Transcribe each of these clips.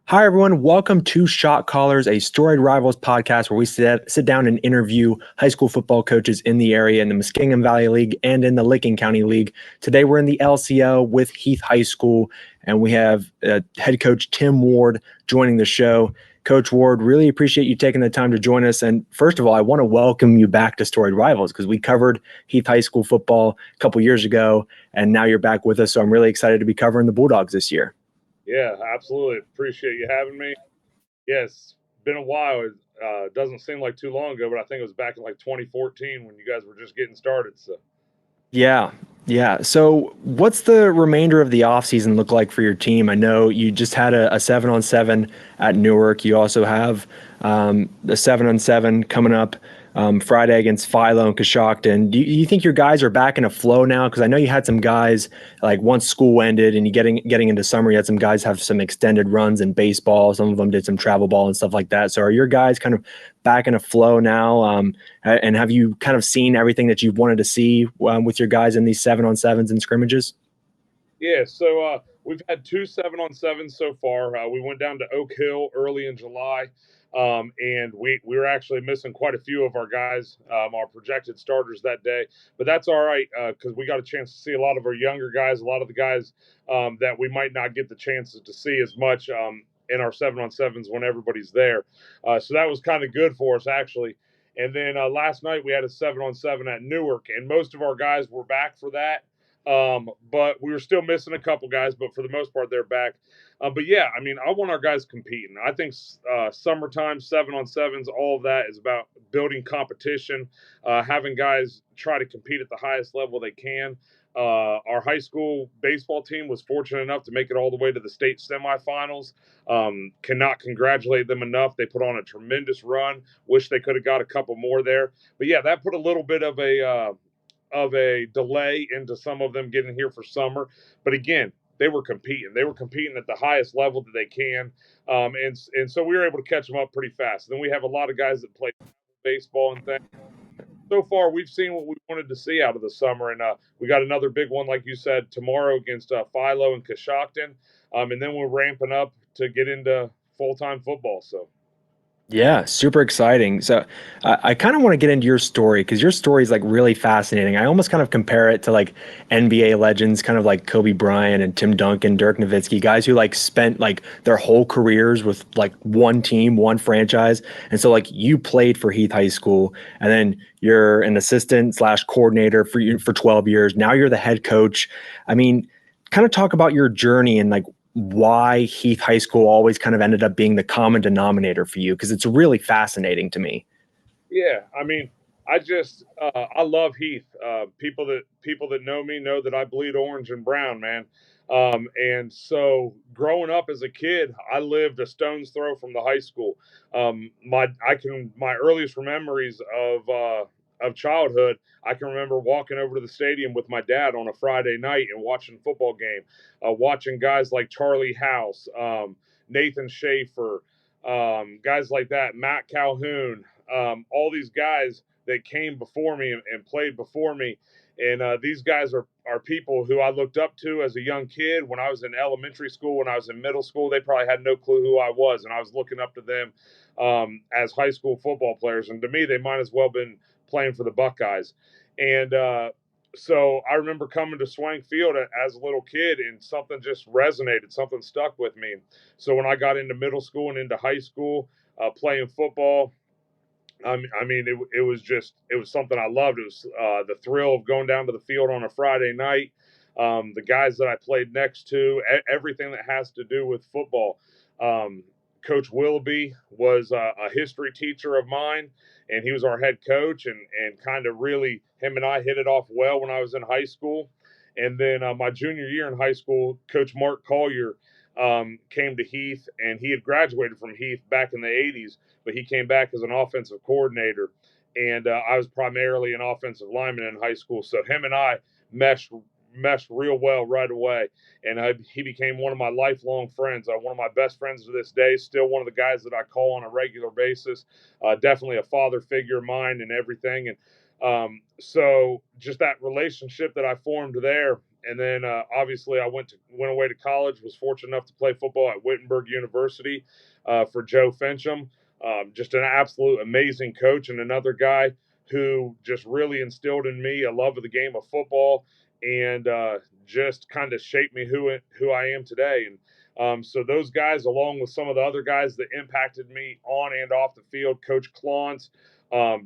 Hi, everyone. Welcome to Shot Callers, a Storied Rivals podcast where we sit down and interview high school football coaches in the area in the Muskingum Valley League and in the Licking County League. Today, we're in the LCO with Heath High School, and we have head coach Tim Ward joining the show. Coach Ward, really appreciate you taking the time to join us. And first of all, I want to welcome you back to Storied Rivals because we covered Heath High School football a couple years ago, and now you're back with us. So I'm really excited to be covering the Bulldogs this year. Yeah, absolutely. Appreciate you having me. Yes, been a while. It doesn't seem like too long ago, but I think it was back in like 2014 when you guys were just getting started. So, Yeah. Yeah. So what's the remainder of the offseason look like for your team? I know you just had a 7-on-7 at Newark. You also have the 7-on-7 coming up Friday against Philo and Coshocton. Do you think your guys are back in a flow now? Because I know you had some guys like once school ended and you getting into summer, you had some guys have some extended runs in baseball. Some of them did some travel ball and stuff like that. So are your guys kind of back in a flow now? And have you kind of seen everything that you've wanted to see with your guys in these 7-on-7s and scrimmages? yeah, we've had two 7-on-7s so far. We went down to Oak Hill early in July, and we were actually missing quite a few of our guys, our projected starters that day. But that's all right because we got a chance to see a lot of our younger guys, a lot of the guys that we might not get the chances to see as much in our 7-on-7s when everybody's there. So that was kind of good for us, actually. And then last night we had a 7-on-7 at Newark, and most of our guys were back for that. But we were still missing a couple guys, but for the most part, they're back. But yeah, I mean, I want our guys competing. I think summertime 7-on-7s, all of that is about building competition, having guys try to compete at the highest level they can. Our high school baseball team was fortunate enough to make it all the way to the state semifinals. Cannot congratulate them enough. They put on a tremendous run. Wish they could have got a couple more there. But yeah, that put a little bit of a delay into some of them getting here for summer. But again, they were competing. They were competing at the highest level that they can, and so we were able to catch them up pretty fast. Then we have a lot of guys that play baseball and things. So far, we've seen what we wanted to see out of the summer, and we got another big one, like you said, tomorrow against Philo and Coshocton, and then we're ramping up to get into full time football. So. Yeah, super exciting. So I kind of want to get into your story because your story is like really fascinating. I almost kind of compare it to like NBA legends, kind of like Kobe Bryant and Tim Duncan, Dirk Nowitzki, guys who like spent like their whole careers with like one team, one franchise. And so like you played for Heath High School and then you're an assistant slash coordinator for 12 years. Now you're the head coach. I mean, kind of talk about your journey and like why Heath High School always kind of ended up being the common denominator for you because it's really fascinating to me. Yeah, I mean, I love Heath. People that know me know that I bleed orange and brown, man. And so growing up as a kid, I lived a stone's throw from the high school. My earliest memories of childhood, I can remember walking over to the stadium with my dad on a Friday night and watching a football game, watching guys like Charlie House, Nathan Schaefer, guys like that, Matt Calhoun, all these guys that came before me and played before me. And these guys are people who I looked up to as a young kid. When I was in elementary school, when I was in middle school, they probably had no clue who I was. And I was looking up to them as high school football players. And to me, they might as well have been playing for the Buckeyes. And so I remember coming to Swank Field as a little kid, and something just resonated, something stuck with me. So when I got into middle school and into high school, playing football, it was something I loved. It was the thrill of going down to the field on a Friday night. The guys that I played next to, everything that has to do with football. Um, coach Willoughby was a history teacher of mine, and he was our head coach, and kind of really him and I hit it off well when I was in high school. And then my junior year in high school, Coach Mark Collier came to Heath, and he had graduated from Heath back in the '80s, but he came back as an offensive coordinator, and I was primarily an offensive lineman in high school. So him and I meshed real well right away, and he became one of my lifelong friends. One of my best friends to this day. Still one of the guys that I call on a regular basis. Definitely a father figure of mine and everything. And so just that relationship that I formed there, and then obviously I went away to college. Was fortunate enough to play football at Wittenberg University for Joe Fincham. Just an absolute amazing coach, and another guy who just really instilled in me a love of the game of football, and just kind of shaped me who I am today. And so those guys, along with some of the other guys that impacted me on and off the field, Coach Clons,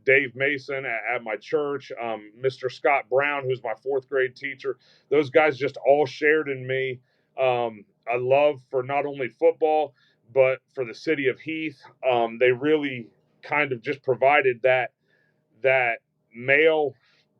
Dave Mason at my church, Mr. Scott Brown, who's my fourth grade teacher. Those guys just all shared in me a love for not only football, but for the city of Heath. They really kind of just provided that male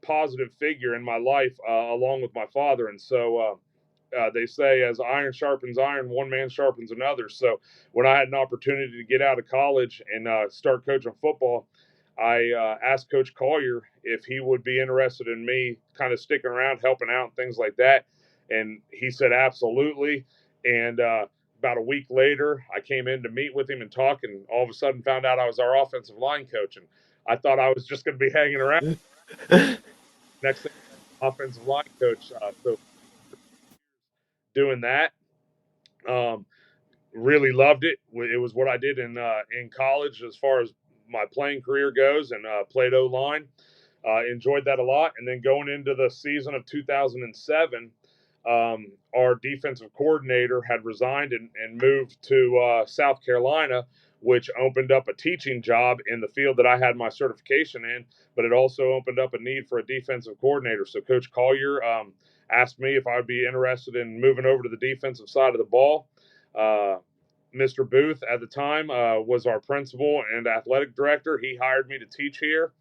positive figure in my life, along with my father. And so they say, as iron sharpens iron, one man sharpens another. So when I had an opportunity to get out of college and start coaching football, I asked Coach Collier if he would be interested in me kind of sticking around, helping out, and things like that. And he said absolutely. And about a week later, I came in to meet with him and talk, and all of a sudden found out I was our offensive line coach. And I thought I was just going to be hanging around. Next thing, offensive line coach. So doing that, um, really loved it. It was what I did in college as far as my playing career goes, and played O line. Enjoyed that a lot. And then going into the season of 2007, our defensive coordinator had resigned and moved to South Carolina, which opened up a teaching job in the field that I had my certification in, but it also opened up a need for a defensive coordinator. So Coach Collier asked me if I would be interested in moving over to the defensive side of the ball. Mr. Booth at the time was our principal and athletic director. He hired me to teach here.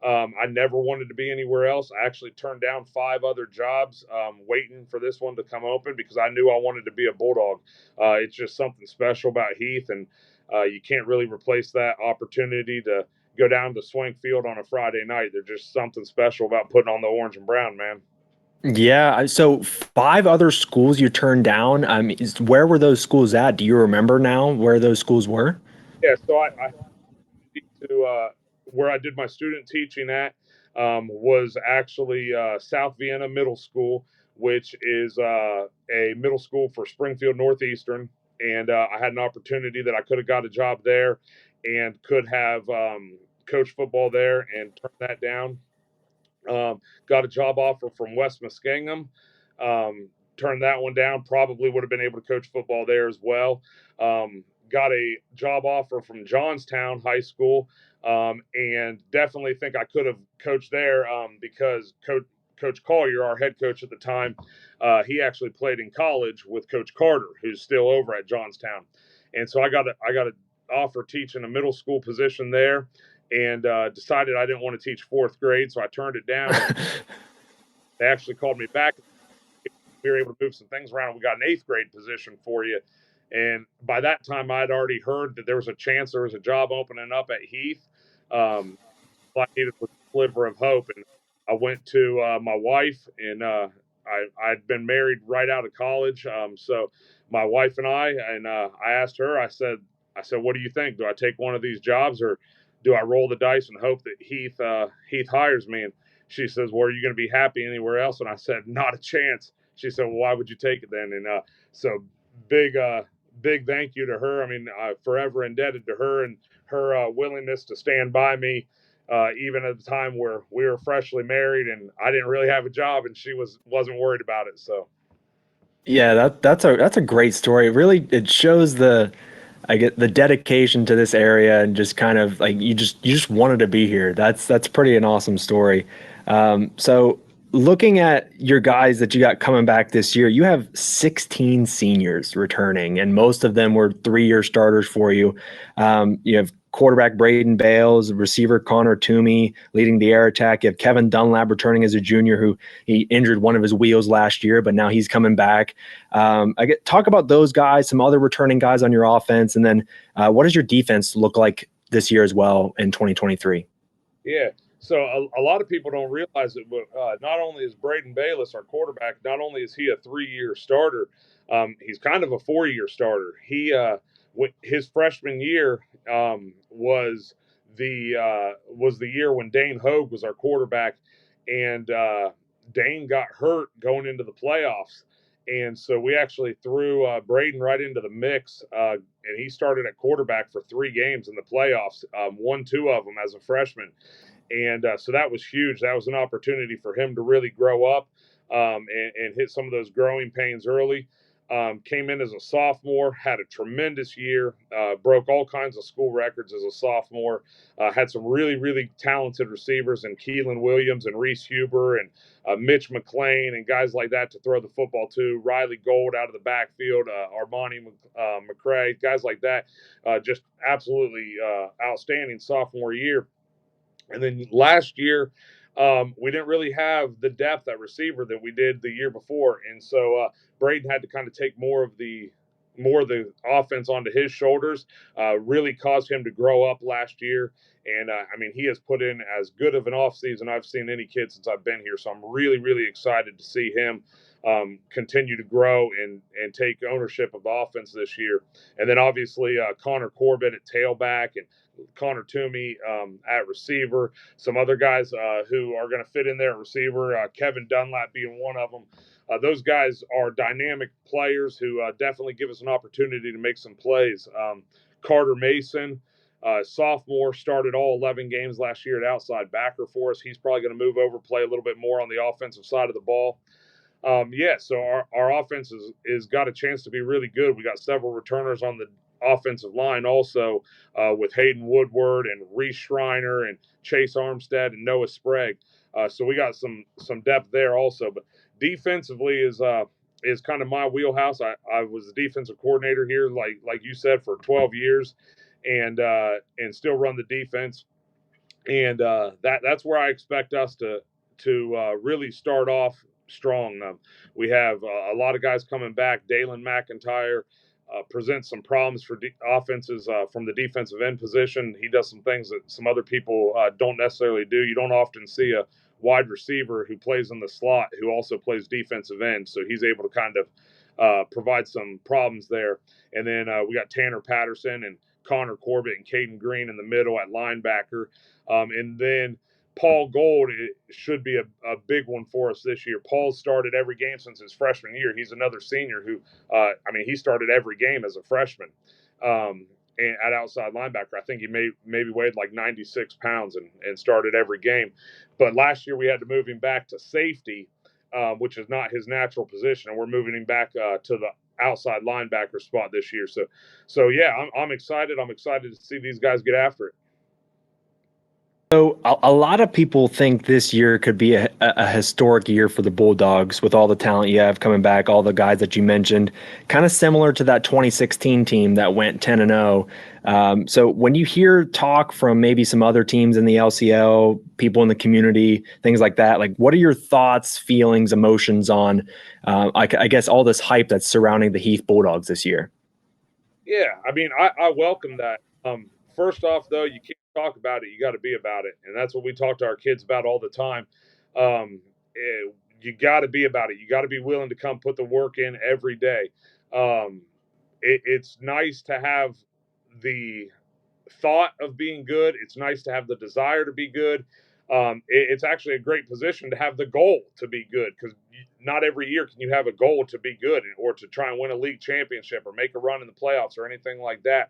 I never wanted to be anywhere else. I actually turned down 5 other jobs, waiting for this one to come open because I knew I wanted to be a Bulldog. It's just something special about Heath, and you can't really replace that opportunity to go down to Swank Field on a Friday night. There's just something special about putting on the orange and brown, man. Yeah. So 5 other schools you turned down. Where were those schools at? Do you remember now where those schools were? Yeah, so I to where I did my student teaching at was actually South Vienna Middle School, which is a middle school for Springfield Northeastern. And I had an opportunity that I could have got a job there and could have coached football there and turned that down. Got a job offer from West Muskingum. Turned that one down. Probably would have been able to coach football there as well. Got a job offer from Johnstown High School, and definitely think I could have coached there because Coach Collier, our head coach at the time, he actually played in college with Coach Carter, who's still over at Johnstown. And so I got an offer teaching a middle school position there, and decided I didn't want to teach 4th grade, so I turned it down. They actually called me back. We were able to move some things around. We got an 8th grade position for you. And by that time, I'd already heard that there was a chance there was a job opening up at Heath. All I needed was a sliver of hope. And I went to my wife, and I'd been married right out of college. So my wife and I asked her, I said, what do you think? Do I take one of these jobs, or do I roll the dice and hope that Heath hires me? And she says, well, are you going to be happy anywhere else? And I said, not a chance. She said, well, why would you take it then? And so big thank you to her. I mean, forever indebted to her and her willingness to stand by me, even at the time where we were freshly married and I didn't really have a job, and she wasn't worried about it. So Yeah, that's a great story. It shows I get the dedication to this area, and just kind of like you just wanted to be here. That's pretty an awesome story. So looking at your guys that you got coming back this year, you have 16 seniors returning, and most of them were 3-year starters for you. You have quarterback Braden Bales, receiver Connor Toomey leading the air attack. You have Kevin Dunlap returning as a junior, who he injured one of his wheels last year, but now he's coming back. Talk about those guys, some other returning guys on your offense, and then what does your defense look like this year as well in 2023? yeah. So a lot of people don't realize it, but not only is Braden Bayless our quarterback, not only is he a 3-year starter, he's kind of a 4-year starter. His freshman year was the year when Dane Hogue was our quarterback, and Dane got hurt going into the playoffs. And so we actually threw Braden right into the mix, and he started at quarterback for 3 games in the playoffs, won 2 of them as a freshman. And so that was huge. That was an opportunity for him to really grow up, and hit some of those growing pains early. Came in as a sophomore, had a tremendous year, broke all kinds of school records as a sophomore, had some really, really talented receivers in Keelan Williams and Reese Huber and Mitch McLean and guys like that to throw the football to. Riley Gold out of the backfield, Armani McCray, guys like that. Just absolutely outstanding sophomore year. And then last year, we didn't really have the depth at receiver that we did the year before, and so Braden had to kind of take more of the offense onto his shoulders. Really caused him to grow up last year, and I mean he has put in as good of an offseason I've seen any kid since I've been here. So I'm really really excited to see him continue to grow and take ownership of the offense this year. And then obviously Connor Corbett at tailback and Connor Toomey at receiver, some other guys who are going to fit in there at receiver, Kevin Dunlap being one of them. Those guys are dynamic players who definitely give us an opportunity to make some plays. Carter Mason, sophomore, started all 11 games last year at outside backer for us. He's probably going to move over, play a little bit more on the offensive side of the ball. So our offense is got a chance to be really good. We got several returners on the offensive line also, with Hayden Woodward and Reese Schreiner and Chase Armstead and Noah Sprague. So we got some depth there also. But defensively is kind of my wheelhouse. I was the defensive coordinator here, like you said, for 12 years, and still run the defense. And that's where I expect us to really start off strong. We have a lot of guys coming back. Dalen McIntyre presents some problems for offenses from the defensive end position. He does some things that some other people don't necessarily do. You don't often see a wide receiver who plays in the slot who also plays defensive end, so he's able to kind of provide some problems there. And then we got Tanner Patterson and Connor Corbett and Caden Green in the middle at linebacker. And then Paul Gold should be a big one for us this year. Paul started every game since his freshman year. He's another senior who, he started every game as a freshman and at outside linebacker. I think he maybe weighed like 96 pounds and started every game. But last year we had to move him back to safety, which is not his natural position, and we're moving him back to the outside linebacker spot this year. So yeah, I'm excited. I'm excited to see these guys get after it. So a lot of people think this year could be a historic year for the Bulldogs with all the talent you have coming back, all the guys that you mentioned, kind of similar to that 2016 team that went 10-0. So when you hear talk from maybe some other teams in the LCL, people in the community, things like that, like what are your thoughts, feelings, emotions on, I guess, all this hype that's surrounding the Heath Bulldogs this year? Yeah, I mean, I welcome that. First off, though, you can't talk about it; you got to be about it, and that's what we talk to our kids about all the time. You got to be about it. You got to be willing to come put the work in every day. It's nice to have the thought of being good. It's nice to have the desire to be good. It's actually a great position to have the goal to be good, because not every year can you have a goal to be good or to try and win a league championship or make a run in the playoffs or anything like that.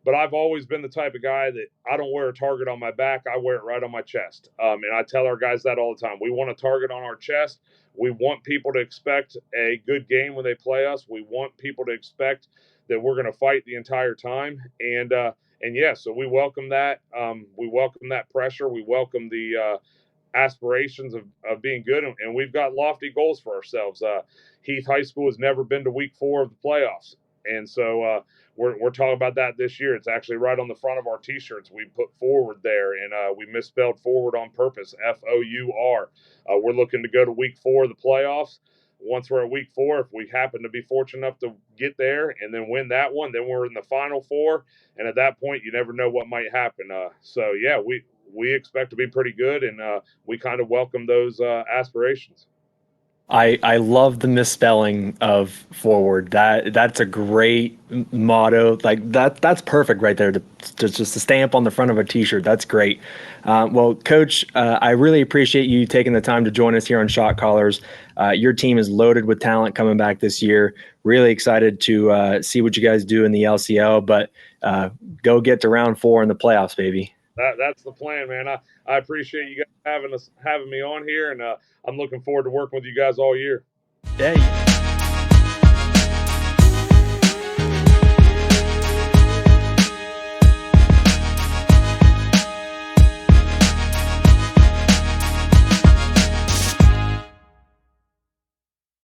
But I've always been the type of guy that I don't wear a target on my back. I wear it right on my chest. And I tell our guys that all the time. We want a target on our chest. We want people to expect a good game when they play us. We want people to expect that we're going to fight the entire time. And yeah, so we welcome that. We welcome that pressure. We welcome the aspirations of being good, and we've got lofty goals for ourselves. Heath High School has never been to week 4 of the playoffs, and so we're talking about that this year. It's actually right on the front of our T-shirts. We put FOURward there, and we misspelled forward on purpose, FOUR. We're looking to go to week 4 of the playoffs. Once we're at week 4, if we happen to be fortunate enough to get there and then win that one, then we're in the final 4. And at that point, you never know what might happen. So yeah, we expect to be pretty good, and we kind of welcome those aspirations. I love the misspelling of forward. That's a great motto. Like that's perfect right there. Just a stamp on the front of a T-shirt. That's great. Well, Coach, I really appreciate you taking the time to join us here on Shot Callers. Your team is loaded with talent coming back this year. Really excited to see what you guys do in the LCL. But go get to round 4 in the playoffs, baby. That's the plan, man. I appreciate you guys having me on here, and I'm looking forward to working with you guys all year. Hey.